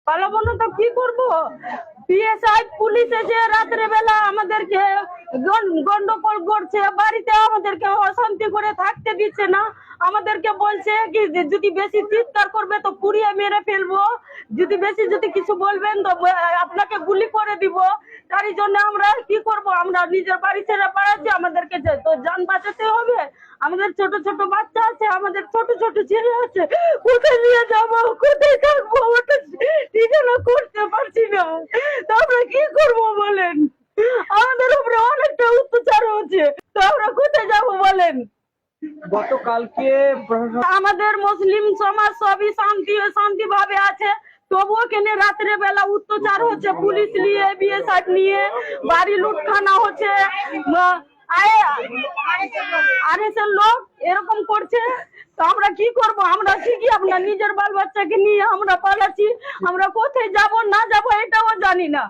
পালাবো না তো কি করবো? পিএসআই পুলিশ এসে রাত্রে বেলা আমাদেরকে গন্ডগোল করছে, বাড়িতে আমাদেরকে অশান্তি করে থাকতে দিচ্ছে না। আমাদেরকে বলছে কি যে যদি বেশি চিৎকার করবে তো পুড়িয়ে মেরে ফেলবো, যদি কিছু বলবেন তো আপনাকে গুলি করে দিব। তারই জন্য আমরা কি করব? আমরা নিজের বাড়ি ছেড়ে পালাচ্ছি, আমাদেরকে তো জান বাঁচাতে হবে। আমাদের ছোট ছোট বাচ্চা আছে, আমাদের ছোট ছোট ছেলে আছে, কোথায় নিয়ে যাবো, কোথায় থাকবো, ওটা ঠিকানা করতে পারছি না। তো আমরা কি করব বলেন? আমাদের উপরে অনেকটা অত্যাচার হচ্ছে, তো আমরা কোথায় যাব বলেন? গতকালকে আমাদের মুসলিম সমাজ সবই শান্তি ভাবে আছে, তবুও কেন রাত্রে বেলা অত্যাচার হচ্ছে, পুলিশ নিয়ে বিএসএফ নিয়ে বাড়ি লুটখানা হচ্ছে, আরএসএর লোক এরকম করছে। তো আমরা কি করব? আমরা ঠিকই আপনার নিজের বাল বাচ্চাকে নিয়ে আমরা পালাচ্ছি, আমরা কোথায় যাব না যাব এটাও জানি না।